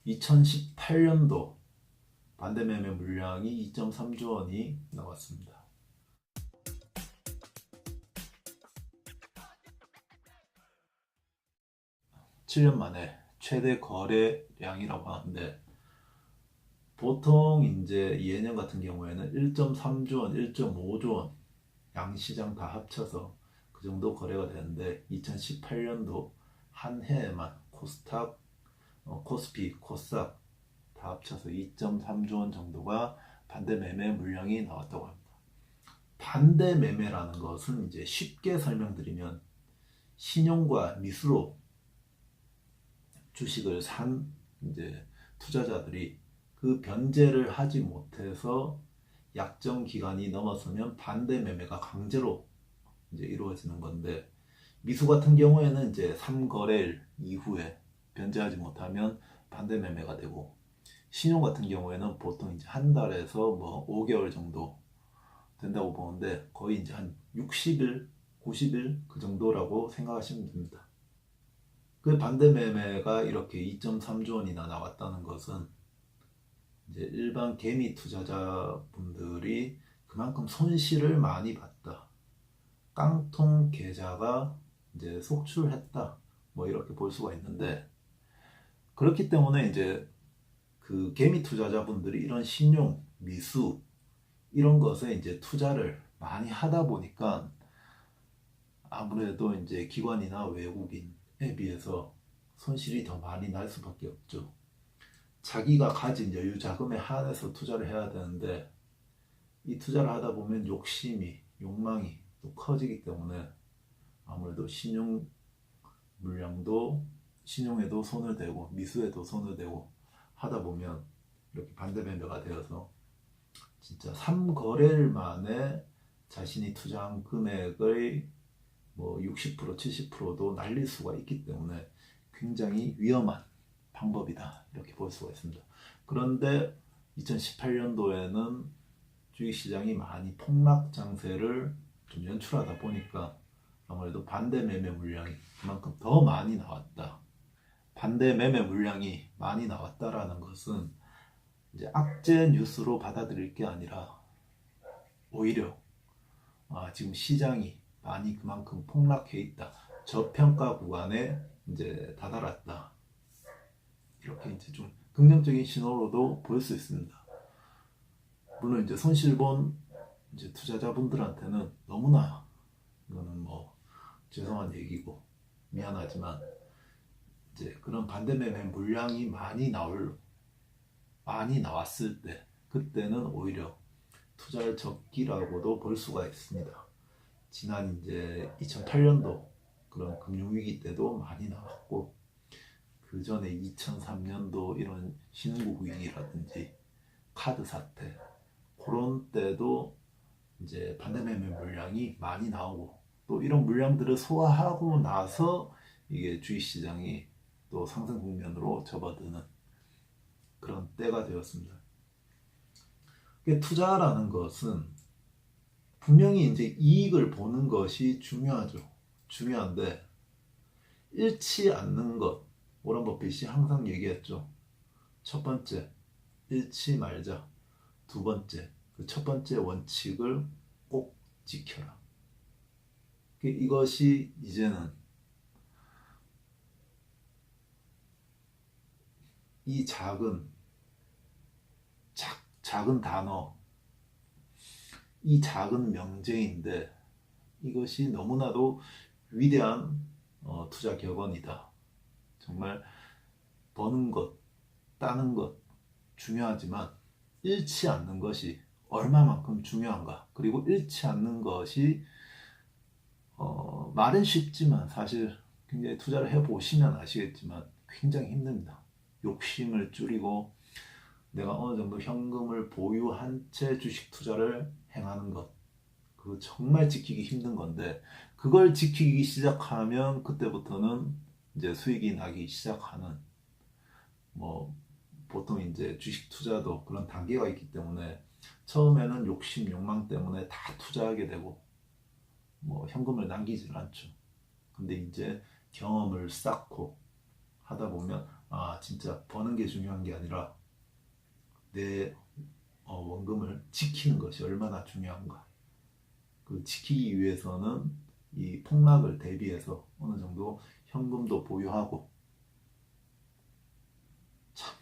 2018년도 반대매매 물량이 2.3조 원이 나왔습니다. 7년 만에 최대 거래량이라고 하는데, 보통 이제 예년 같은 경우에는 1.3조 원, 1.5조 원 양시장 다 합쳐서 그 정도 거래가 되는데, 2018년도 한 해에만 코스닥, 코스피, 코스닥 다 합쳐서 2.3조 원 정도가 반대 매매 물량이 나왔다고 합니다. 반대 매매라는 것은 이제 쉽게 설명드리면, 신용과 미수로 주식을 산 이제 투자자들이 그 변제를 하지 못해서 약정 기간이 넘어서면 반대 매매가 강제로 이제 이루어지는 건데, 미수 같은 경우에는 이제 3거래일 이후에 변제하지 못하면 반대 매매가 되고, 신용 같은 경우에는 보통 이제 한 달에서 뭐 5개월 정도 된다고 보는데, 거의 이제 한 60일, 90일 그 정도라고 생각하시면 됩니다. 그 반대 매매가 이렇게 2.3조 원이나 나왔다는 것은 이제 일반 개미 투자자분들이 그만큼 손실을 많이 봤다, 깡통 계좌가 이제 속출했다, 뭐 이렇게 볼 수가 있는데, 그렇기 때문에 이제 그 개미 투자자분들이 이런 신용, 미수 이런 것에 이제 투자를 많이 하다 보니까 아무래도 이제 기관이나 외국인에 비해서 손실이 더 많이 날 수밖에 없죠. 자기가 가진 여유 자금에 한해서 투자를 해야 되는데, 이 투자를 하다 보면 욕심이, 욕망이 또 커지기 때문에 아무래도 신용 물량도, 신용에도 손을 대고 미수에도 손을 대고 하다 보면 이렇게 반대 매매가 되어서 진짜 3거래일 만에 자신이 투자한 금액의 뭐 60%, 70%도 날릴 수가 있기 때문에 굉장히 위험한 방법이다, 이렇게 볼 수가 있습니다. 그런데 2018년도에는 주식시장이 많이 폭락 장세를 좀 연출하다 보니까 아무래도 반대 매매 물량이 그만큼 더 많이 나왔다. 반대 매매 물량이 많이 나왔다라는 것은 이제 악재 뉴스로 받아들일 게 아니라, 오히려 지금 시장이 많이 그만큼 폭락해 있다, 저평가 구간에 이제 다다랐다, 이렇게 이제 좀 긍정적인 신호로도 볼 수 있습니다. 물론 이제 손실 본 이제 투자자분들한테는 너무나 이거는 뭐 죄송한 얘기고 미안하지만, 이제 그런 반대 매매 물량이 많이 나왔을 때, 그때는 오히려 투자를 적기라고도 볼 수가 있습니다. 지난 이제 2008년도 그런 금융위기 때도 많이 나왔고, 그 전에 2003년도 이런 신흥국 위기라든지 카드 사태, 그런 때도 이제 반대 매매 물량이 많이 나오고, 또 이런 물량들을 소화하고 나서 이게 주식시장이 또 상승 국면으로 접어드는 그런 때가 되었습니다. 투자라는 것은 분명히 이제 이익을 보는 것이 중요하죠. 중요한데 잃지 않는 것, 워런 버핏이 항상 얘기했죠. 첫 번째, 잃지 말자. 두 번째, 그 첫 번째 원칙을 꼭 지켜라. 이것이 이제는 이 작은 단어, 이 작은 명제인데, 이것이 너무나도 위대한 투자 격언이다. 정말 버는 것, 따는 것 중요하지만 잃지 않는 것이 얼마만큼 중요한가. 그리고 잃지 않는 것이 말은 쉽지만 사실 굉장히 투자를 해보시면 아시겠지만 굉장히 힘듭니다. 욕심을 줄이고 내가 어느 정도 현금을 보유한 채 주식 투자를 행하는 것, 그거 정말 지키기 힘든 건데, 그걸 지키기 시작하면 그때부터는 이제 수익이 나기 시작하는, 뭐 보통 이제 주식 투자도 그런 단계가 있기 때문에 처음에는 욕심, 욕망 때문에 다 투자하게 되고 뭐 현금을 남기질 않죠. 근데 이제 경험을 쌓고 하다 보면 진짜 버는 게 중요한 게 아니라 내 원금을 지키는 것이 얼마나 중요한가. 그 지키기 위해서는 이 폭락을 대비해서 어느 정도 현금도 보유하고, 참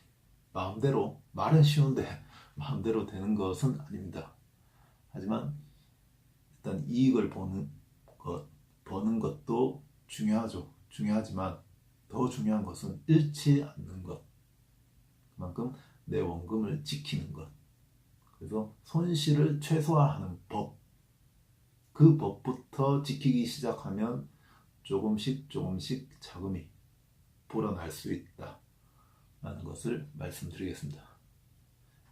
마음대로, 말은 쉬운데 마음대로 되는 것은 아닙니다. 하지만 일단 이익을 버는 것도 중요하죠. 중요하지만 더 중요한 것은 잃지 않는 것. 그만큼 내 원금을 지키는 것. 그래서 손실을 최소화하는 법. 그 법부터 지키기 시작하면 조금씩 자금이 불어날 수 있다라는 것을 말씀드리겠습니다.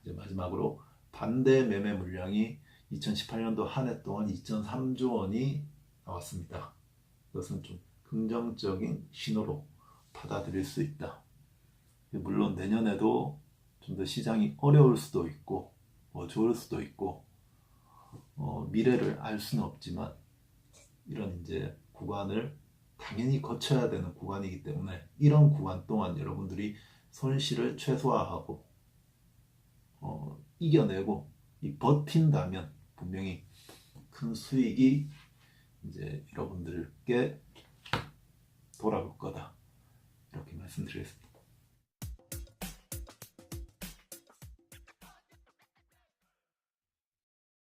이제 마지막으로 반대 매매 물량이 2018년도 한 해 동안 2.3조 원이 나왔습니다. 이것은 좀 긍정적인 신호로 받아들일 수 있다. 물론 내년에도 좀 더 시장이 어려울 수도 있고 좋을 수도 있고 미래를 알 수는 없지만, 이런 이제 구간을 당연히 거쳐야 되는 구간이기 때문에 이런 구간 동안 여러분들이 손실을 최소화하고 이겨내고 버틴다면 분명히 큰 수익이 이제 여러분들께 돌아올 거다, 이렇게 말씀드리겠습니다.